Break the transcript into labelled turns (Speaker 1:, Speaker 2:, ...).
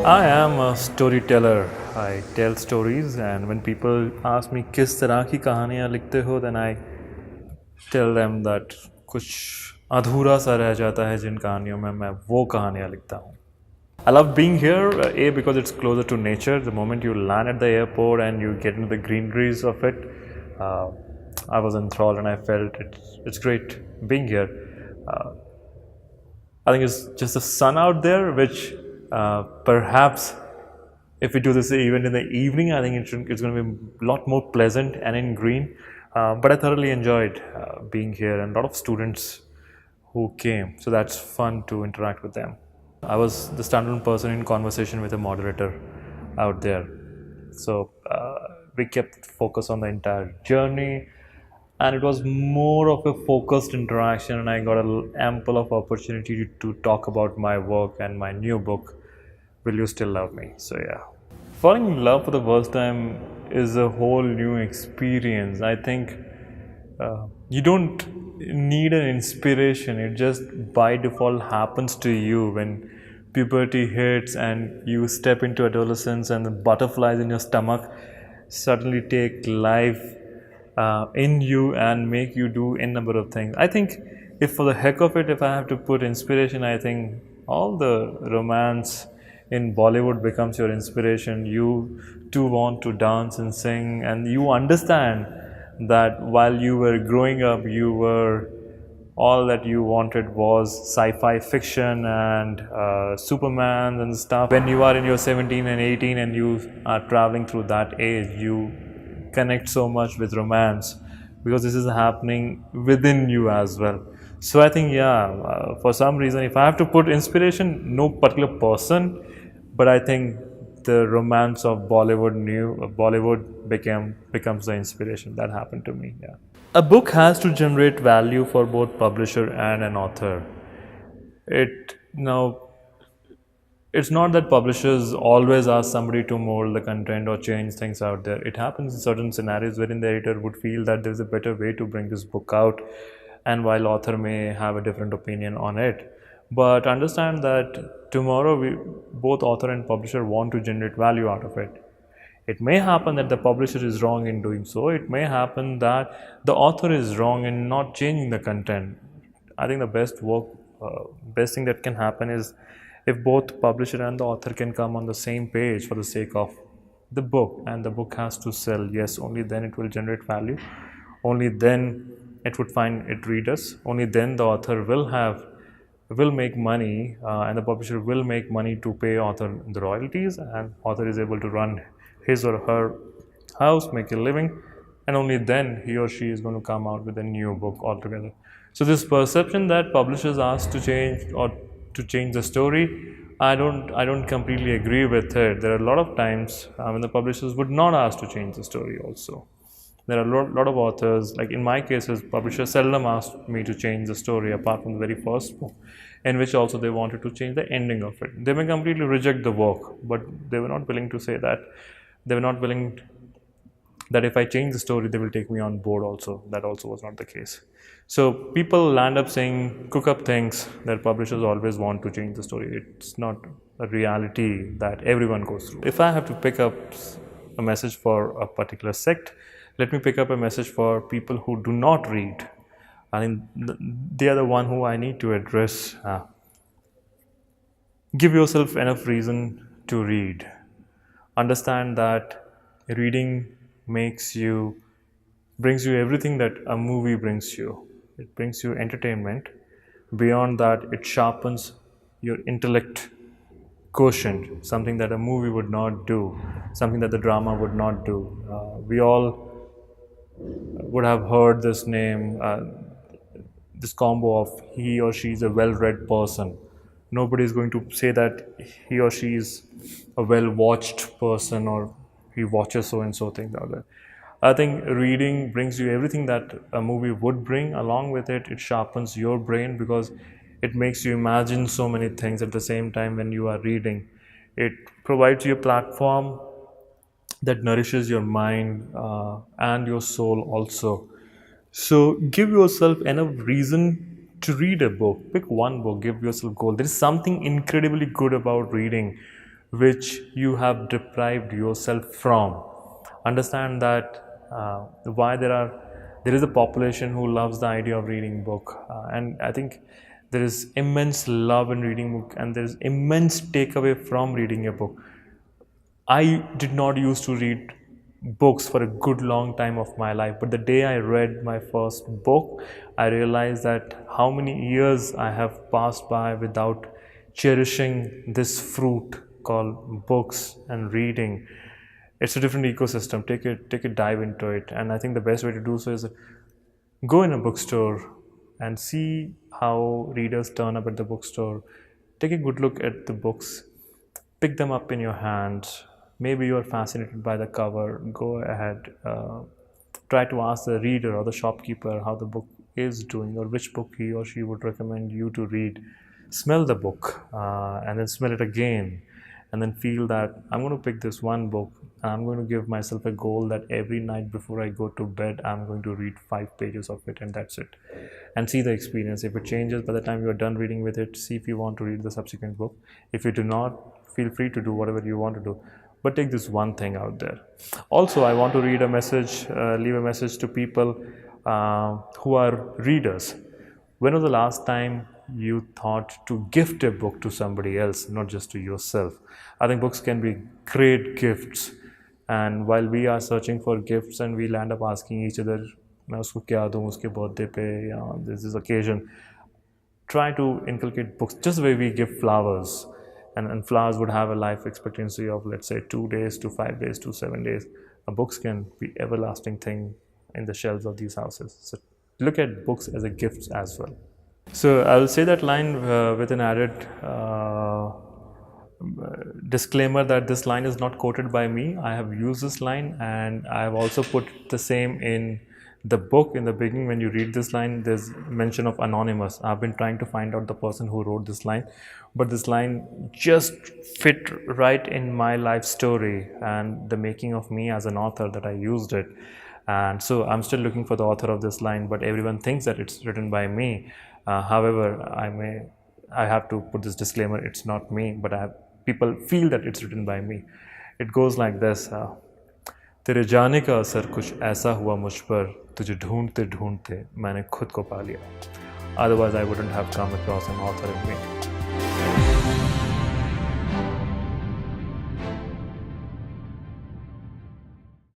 Speaker 1: I am a storyteller. I tell stories, and when people ask me किस तरह की कहानियाँ लिखते हो, then I tell them that कुछ अधूरा सा रह जाता है जिन कहानियों में मैं वो कहानियाँ लिखता हूँ. I love being here, A, because it's closer to nature. The moment you land at the airport and you get into the greeneries of it, uh, I was enthralled and I felt it's great being here. I think it's just the sun out there, which perhaps if we do this even in the evening, I think it's going to be a lot more pleasant and in green. But I thoroughly enjoyed being here, and a lot of students who came, so that's fun to interact with them. I was the standalone person in conversation with a moderator out there, so we kept focus on the entire journey, and it was more of a focused interaction, and I got an ample of opportunity to talk about my work and my new book, Will You Still Love Me? So yeah, falling in love for the first time is a whole new experience. I think you don't need an inspiration, it just by default happens to you when puberty hits and you step into adolescence and the butterflies in your stomach suddenly take life in you and make you do a number of things. I think if for the heck of it, if I have to put inspiration, I think all the romance in Bollywood becomes your inspiration. You too want to dance and sing, and you understand that while you were growing up, you were all that you wanted was sci-fi fiction and Superman and stuff. When you are in your 17 and 18 and you are traveling through that age, you connect so much with romance because this is happening within you as well. So I think, yeah, for some reason, if I have to put inspiration, no particular person, but I think the romance of Bollywood becomes the inspiration. That happened to me. Yeah, a book has to generate value for both publisher and an author. It now it's not that publishers always ask somebody to mold the content or change things out there. It happens in certain scenarios wherein the editor would feel that there's a better way to bring this book out, and while author may have a different opinion on it. But understand that tomorrow both author and publisher want to generate value out of it. It may happen that the publisher is wrong in doing so. It may happen that the author is wrong in not changing the content. I think the best thing that can happen is if both publisher and the author can come on the same page for the sake of the book, and the book has to sell. Yes, only then it will generate value. Only then it would find its readers. Only then the author will make money, and the publisher will make money to pay author the royalties, and author is able to run his or her house, make a living, and only then he or she is going to come out with a new book altogether. So this perception that publishers ask to change or to change the story, I don't completely agree with it. There are a lot of times when the publishers would not ask to change the story also. There are a lot of authors, like in my cases, publishers seldom asked me to change the story apart from the very first book, in which also they wanted to change the ending of it. They may completely reject the work, but they were not willing to say that. They were not willing that if I change the story, they will take me on board also. That also was not the case. So people land up saying, cook up things that publishers always want to change the story. It's not a reality that everyone goes through. If I have to pick up a message for a particular sect, let me pick up a message for people who do not read. I think they are the one who I need to address. Give yourself enough reason to read. Understand that reading brings you everything that a movie brings you. It brings you entertainment. Beyond that, it sharpens your intellect quotient, something that a movie would not do, something that the drama would not do. We all would have heard this name, this combo of he or she is a well-read person. Nobody is going to say that he or she is a well-watched person or he watches so and so things out there. I think reading brings you everything that a movie would bring. Along with it, it sharpens your brain because it makes you imagine so many things at the same time when you are reading. It provides you a platform that nourishes your mind and your soul also. So give yourself enough reason to read a book. Pick one book, give yourself goal. There is something incredibly good about reading. which you have deprived yourself from. Understand that why there is a population who loves the idea of reading book, and I think there is immense love in reading book, and there is immense takeaway from reading a book. I did not used to read books for a good long time of my life, but the day I read my first book, I realized that how many years I have passed by without cherishing this fruit called books and reading. It's a different ecosystem. Take a dive into it, and I think the best way to do so is go in a bookstore and see how readers turn up at the bookstore. Take a good look at the books, pick them up in your hands. Maybe you are fascinated by the cover. Go ahead, try to ask the reader or the shopkeeper how the book is doing, or which book he or she would recommend you to read. Smell the book, and then smell it again, and then feel that I'm going to pick this one book, and I'm going to give myself a goal that every night before I go to bed, I'm going to read 5 pages of it, and that's it. And see the experience. If it changes by the time you're done reading with it, see if you want to read the subsequent book. If you do not, feel free to do whatever you want to do. But take this one thing out there. Also, I want to read a message, leave a message to people who are readers. When was the last time you thought to gift a book to somebody else, not just to yourself? I think books can be great gifts. And while we are searching for gifts and we'll end up asking each other, मैं उसको क्या दूँ उसके birthday पे या this occasion, try to inculcate books just the way we give flowers. And flowers would have a life expectancy of, let's say, 2 days to 5 days to 7 days. Books can be everlasting thing in the shelves of these houses. So look at books as a gift as well. So I will say that line with an added disclaimer that this line is not quoted by me. I have used this line, and I have also put the same in the book. In the beginning, when you read this line, there's mention of anonymous. I've been trying to find out the person who wrote this line, but this line just fit right in my life story and the making of me as an author, that I used it. And so I'm still looking for the author of this line, but everyone thinks that it's written by me. However, I have to put this disclaimer, it's not me, but people feel that it's written by me. It goes like this. तेरे जाने का असर कुछ ऐसा हुआ मुझ पर, तुझे ढूंढते ढूंढते मैंने खुद को पा लिया. Otherwise I wouldn't have come across an author in me.